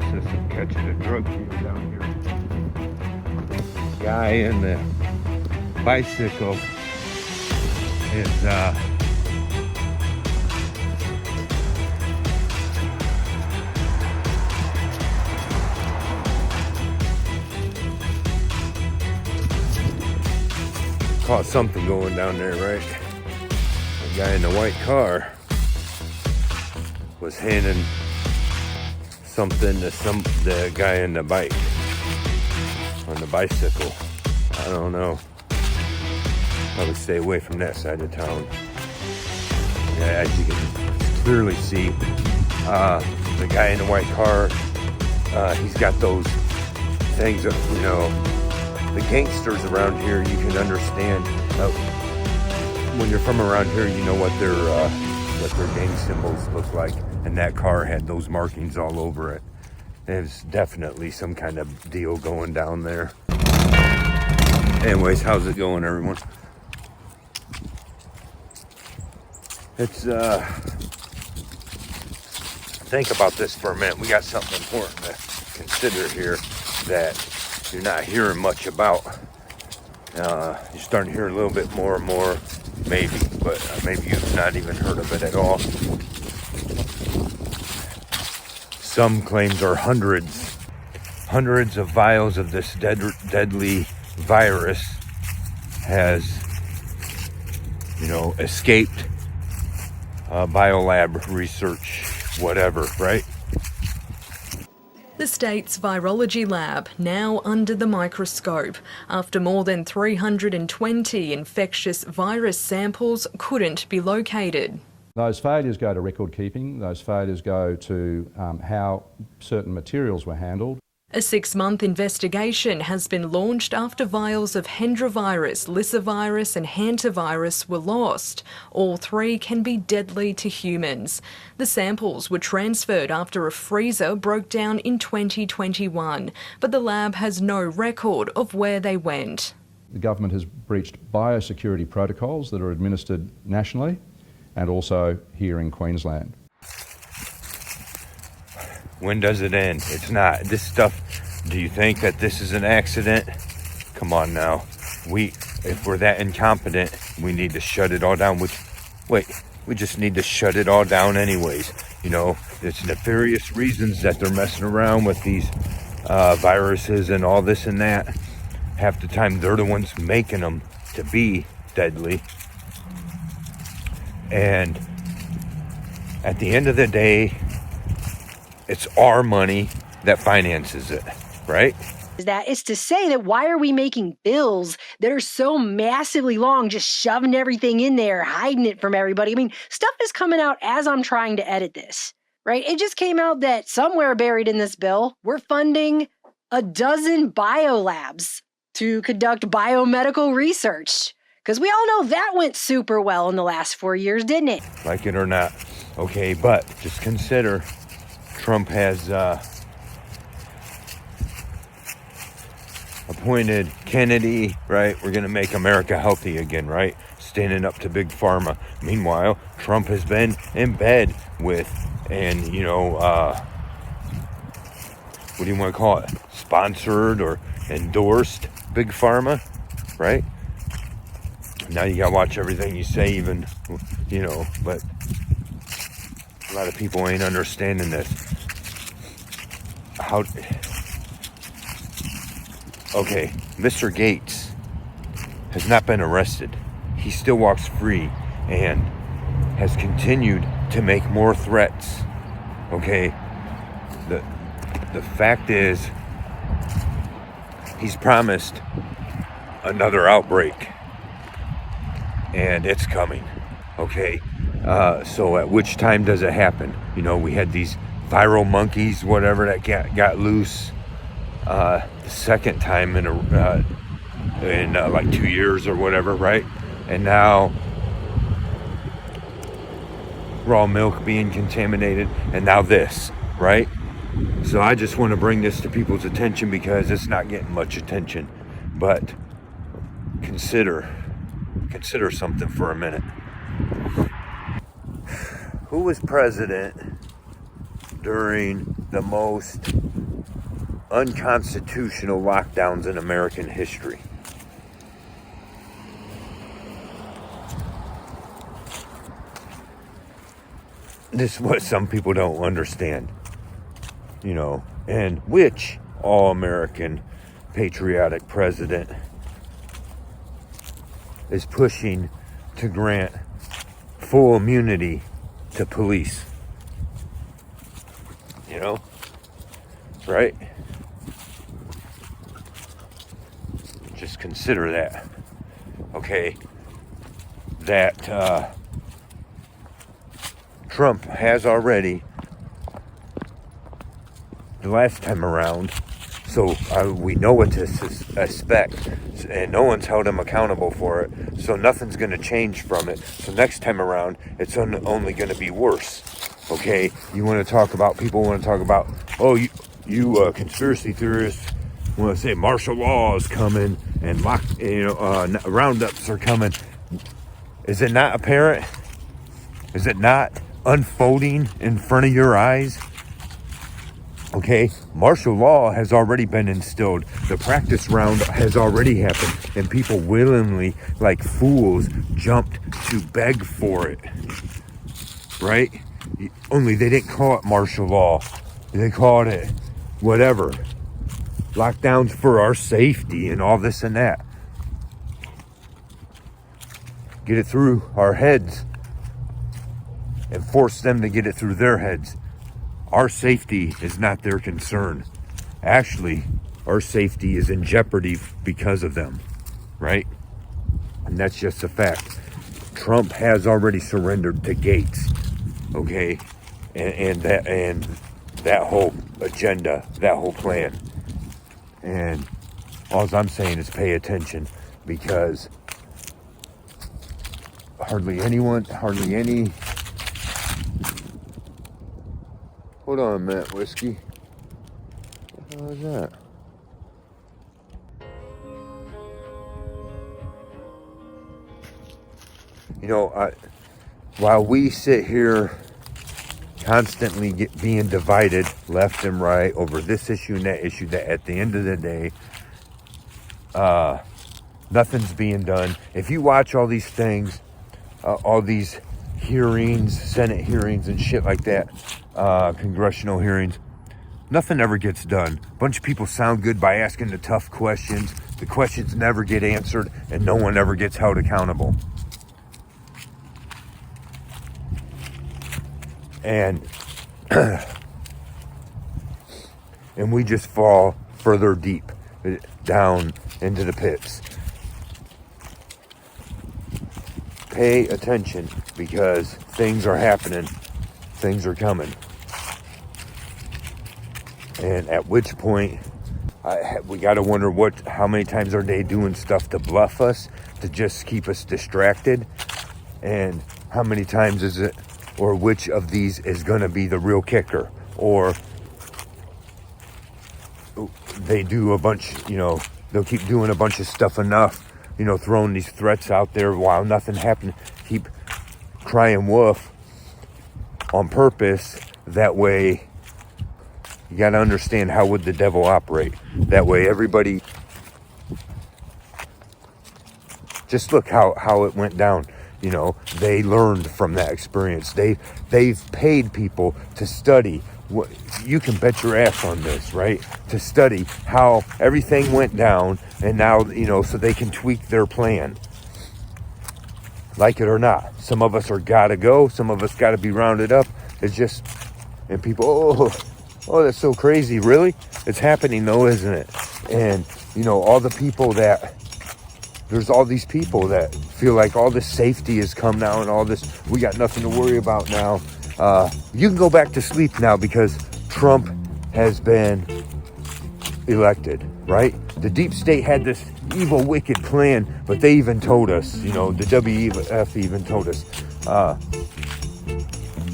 process of catching a drug deal down here. Guy in the bicycle is caught something going down there, right? The guy in the white car was handing something to the guy in the bike on the bicycle. I don't know. Probably stay away from that side of town. Yeah, as you can clearly see, the guy in the white car, he's got those things that, you know, the gangsters around here, you can understand. When you're from around here, you know what their gang symbols look like. And that car had those markings all over it. There's definitely some kind of deal going down there. Anyways, how's it going, everyone? It's, think about this for a minute. We got something important to consider here that you're not hearing much about. You're starting to hear a little bit more and more, maybe, but maybe you've not even heard of it at all. Some claims are hundreds of vials of this deadly virus has, you know, escaped Biolab research, whatever, right? The state's virology lab now under the microscope after more than 320 infectious virus samples couldn't be located. Those failures go to record keeping, those failures go to how certain materials were handled. A 6-month investigation has been launched after vials of hendrovirus, lyssavirus and hantavirus were lost. All three can be deadly to humans. The samples were transferred after a freezer broke down in 2021, but the lab has no record of where they went. The government has breached biosecurity protocols that are administered nationally and also here in Queensland. When does it end? It's not. This stuff, do you think that this is an accident? Come on now. If we're that incompetent, we need to shut it all down. We just need to shut it all down anyways. You know, it's nefarious reasons that they're messing around with these viruses and all this and that. Half the time, they're the ones making them to be deadly. And at the end of the day, it's our money that finances it, right? That is to say that why are we making bills that are so massively long, just shoving everything in there, hiding it from everybody? I mean, stuff is coming out as I'm trying to edit this, right? It just came out that somewhere buried in this bill, we're funding a dozen biolabs to conduct biomedical research. Because we all know that went super well in the last 4 years, didn't it? Like it or not. Okay, but just consider Trump has appointed Kennedy, right? We're going to make America healthy again, right? Standing up to Big Pharma. Meanwhile, Trump has been in bed with, and, you know, what do you want to call it? Sponsored or endorsed Big Pharma, right? Now you got to watch everything you say, even, you know, but a lot of people ain't understanding this. Okay, Mr. Gates has not been arrested. He still walks free and has continued to make more threats. Okay, the fact is, he's promised another outbreak, and it's coming. Okay, so at which time does it happen? You know, we had these viral monkeys, whatever, that got loose the second time in like 2 years or whatever, right? And now raw milk being contaminated, and now this, right? So I just want to bring this to people's attention because it's not getting much attention. But consider something for a minute. Who was president during the most unconstitutional lockdowns in American history. This is what some people don't understand, you know, and which all-American patriotic president is pushing to grant full immunity to police, you know, right? Just consider that, okay, that Trump has already, the last time around, so we know what to expect, and no one's held him accountable for it, so nothing's going to change from it. So next time around, it's only going to be worse, okay? You want to talk about, people want to talk about, oh, you conspiracy theorists want to say martial law is coming, and roundups are coming. Is it not apparent? Is it not unfolding in front of your eyes? Okay, martial law has already been instilled. The practice round has already happened, and people willingly, like fools, jumped to beg for it, right? Only they didn't call it martial law. They called it whatever. Lockdowns for our safety and all this and that. Get it through our heads and force them to get it through their heads. Our safety is not their concern. Actually, our safety is in jeopardy because of them, right? And that's just a fact. Trump has already surrendered to Gates, okay? And that whole agenda, that whole plan. And all I'm saying is pay attention, because hardly any. Hold on a minute, Whiskey. What the hell is that? You know, while we sit here constantly being divided left and right over this issue and that issue, that at the end of the day, nothing's being done. If you watch all these things, all these hearings, Senate hearings and shit like that, congressional hearings, nothing ever gets done. A bunch of people sound good by asking the tough questions. The questions never get answered, and no one ever gets held accountable. And and we just fall further deep down into the pits. Pay attention, because things are happening, things are coming, and at which point we got to wonder how many times are they doing stuff to bluff us, to just keep us distracted, and how many times is it, or which of these is going to be the real kicker, or they do a bunch, they'll keep doing a bunch of stuff enough, throwing these threats out there while nothing happened, keep crying wolf on purpose. That way, you got to understand, how would the devil operate? That way everybody, just look how it went down. They learned from that experience. They've paid people to study. You can bet your ass on this, right? To study how everything went down, and now, so they can tweak their plan. Like it or not. Some of us are gotta go. Some of us gotta be rounded up. It's just, and people, oh, that's so crazy. Really? It's happening though, isn't it? And, all the people there's all these people that feel like all this safety has come now, and all this, we got nothing to worry about now. You can go back to sleep now, because Trump has been elected, right? The deep state had this evil, wicked plan, but they even told us, the WEF even told us,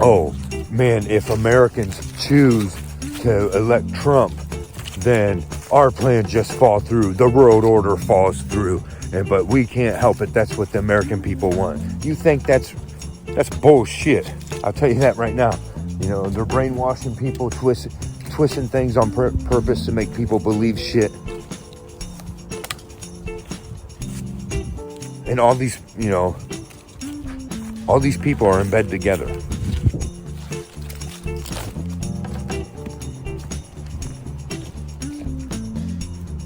oh man, if Americans choose to elect Trump, then our plan just fall through. The world order falls through. But we can't help it. That's what the American people want. You think that's bullshit. I'll tell you that right now. They're brainwashing people, twisting things on purpose to make people believe shit. And all these, you know, all these people are in bed together.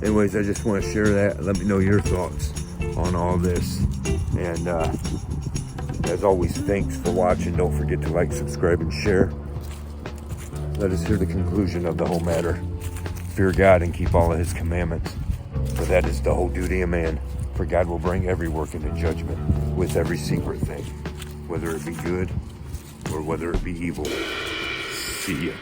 Anyways, I just want to share that. Let me know your thoughts on all this. And as always, thanks for watching. Don't forget to like, subscribe, and share. Let us hear the conclusion of the whole matter. Fear God and keep all of his commandments. For that is the whole duty of man. For God will bring every work into judgment with every secret thing, whether it be good or whether it be evil. See ya.